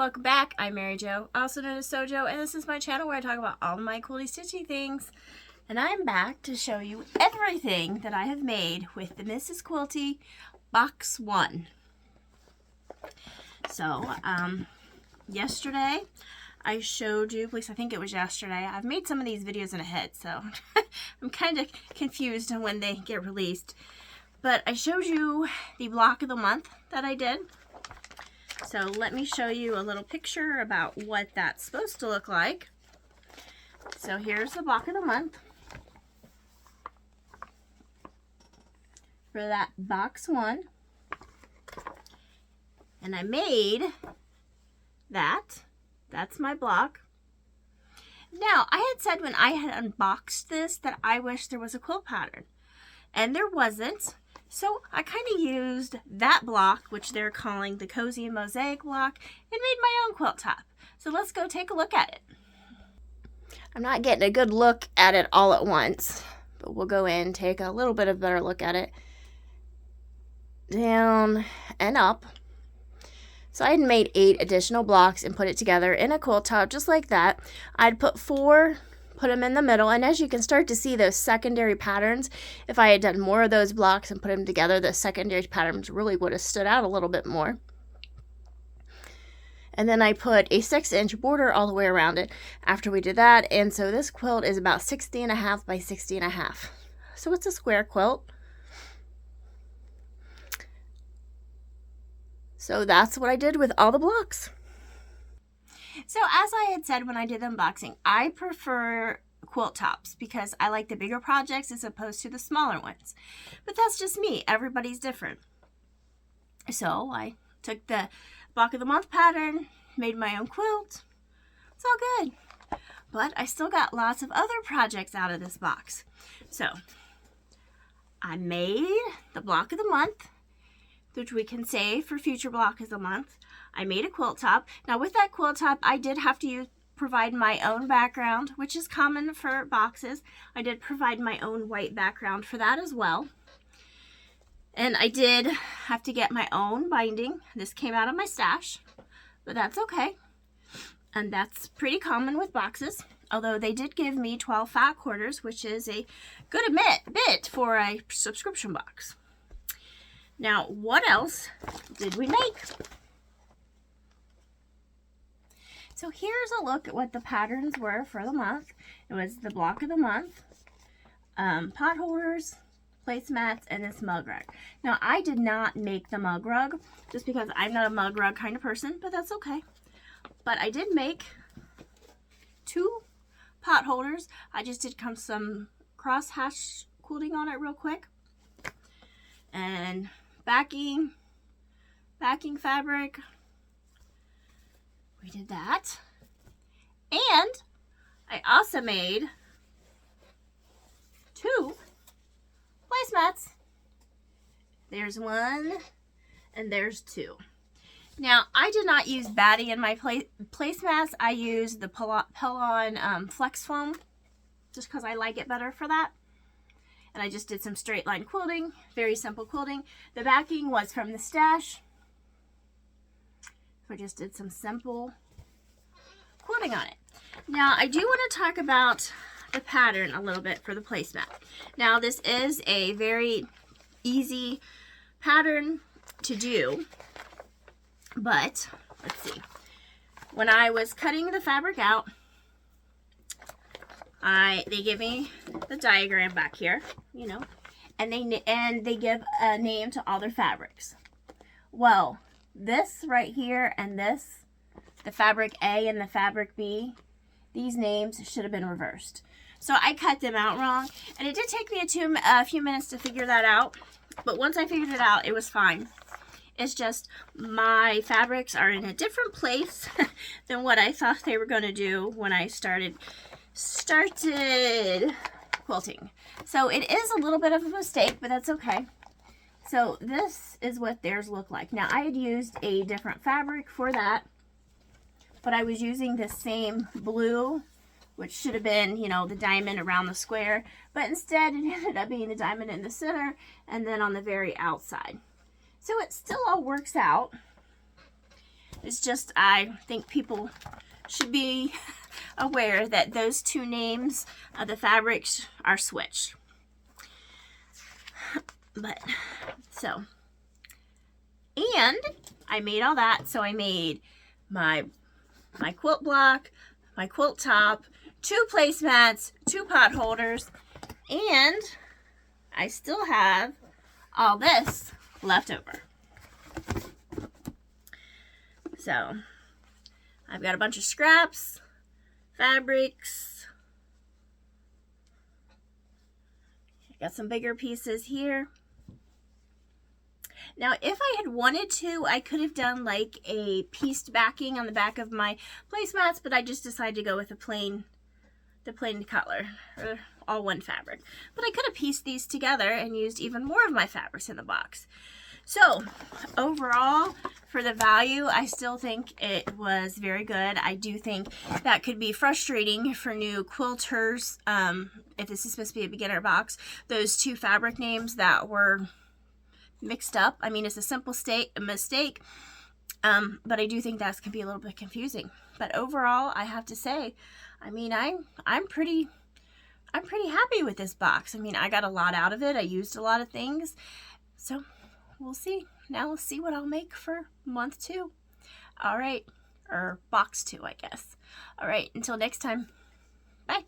welcome back. I'm Mary Jo, also known as Sewjo, and this is my channel where I talk about all my quilty stitchy things. And I'm back to show you everything that I have made with the Mrs. Quilty Box 1. So, yesterday I showed you, at least I think it was yesterday, I've made some of these videos in a hit, so I'm kind of confused on when they get released. But I showed you the block of the month that I did. So let me show you a little picture about what that's supposed to look like. So here's the block of the month for that box 1. And I made that. That's my block. Now, I had said when I had unboxed this that I wish there was a quilt pattern. And there wasn't. So I kind of used that block, which they're calling the Cozy and Mosaic block, and made my own quilt top. So let's go take a look at it. I'm not getting a good look at it all at once, but we'll go in, take a little bit of a better look at it. Down and up. So I had made 8 additional blocks and put it together in a quilt top just like that. I'd put 4, put them in the middle, and as you can start to see those secondary patterns, if I had done more of those blocks and put them together, the secondary patterns really would have stood out a little bit more. And then I put a 6-inch border all the way around it after we did that, and so this quilt is about 60.5 by 60.5. So it's a square quilt. So that's what I did with all the blocks. So as I had said when I did the unboxing, I prefer quilt tops because I like the bigger projects as opposed to the smaller ones. But that's just me. Everybody's different. So I took the block of the month pattern, made my own quilt. It's all good. But I still got lots of other projects out of this box. So I made the block of the month, which we can save for future block of the month. I made a quilt top. Now with that quilt top, I did have to provide my own background, which is common for boxes. I did provide my own white background for that as well. And I did have to get my own binding. This came out of my stash, but that's okay. And that's pretty common with boxes, although they did give me 12 fat quarters, which is a good bit for a subscription box. Now, what else did we make? So here's a look at what the patterns were for the month. It was the block of the month, pot holders, placemats, and this mug rug. Now, I did not make the mug rug just because I'm not a mug rug kind of person, but that's okay. But I did make 2 pot holders. I just did some cross hatch quilting on it real quick. And backing fabric. We did that. And I also made 2 placemats. There's 1 and there's 2. Now, I did not use batty in my placemats. I used the Pellon Flex Foam just because I like it better for that. And I just did some straight line quilting, very simple quilting. The backing was from the stash. I just did some simple quilting on it. Now, I do want to talk about the pattern a little bit for the placemat. Now, this is a very easy pattern to do, but let's see. When I was cutting the fabric out, they give me the diagram back here, you know, and they give a name to all their fabrics. Well, this right here and this, the fabric A and the fabric B, these names should have been reversed. So I cut them out wrong, and it did take me a few minutes to figure that out, but once I figured it out, it was fine. It's just my fabrics are in a different place than what I thought they were going to do when I started quilting. So it is a little bit of a mistake, but that's okay. So this is what theirs look like. Now, I had used a different fabric for that, but I was using the same blue, which should have been, you know, the diamond around the square, but instead it ended up being the diamond in the center and then on the very outside. So it still all works out. It's just, I think people should be aware that those two names of the fabrics are switched. But, so, and I made all that. So I made my quilt block, my quilt top, 2 placemats, 2 pot holders, and I still have all this left over. So I've got a bunch of scraps, fabrics, got some bigger pieces here. Now, if I had wanted to, I could have done like a pieced backing on the back of my placemats, but I just decided to go with the plain color, or all one fabric. But I could have pieced these together and used even more of my fabrics in the box. So, overall, for the value, I still think it was very good. I do think that could be frustrating for new quilters, if this is supposed to be a beginner box. Those 2 fabric names that were mixed up. I mean, it's a simple mistake, but I do think that can be a little bit confusing. But overall, I have to say, I mean, I'm pretty happy with this box. I mean, I got a lot out of it. I used a lot of things. So we'll see. Now we'll see what I'll make for month 2. All right. Or box 2, I guess. All right. Until next time. Bye.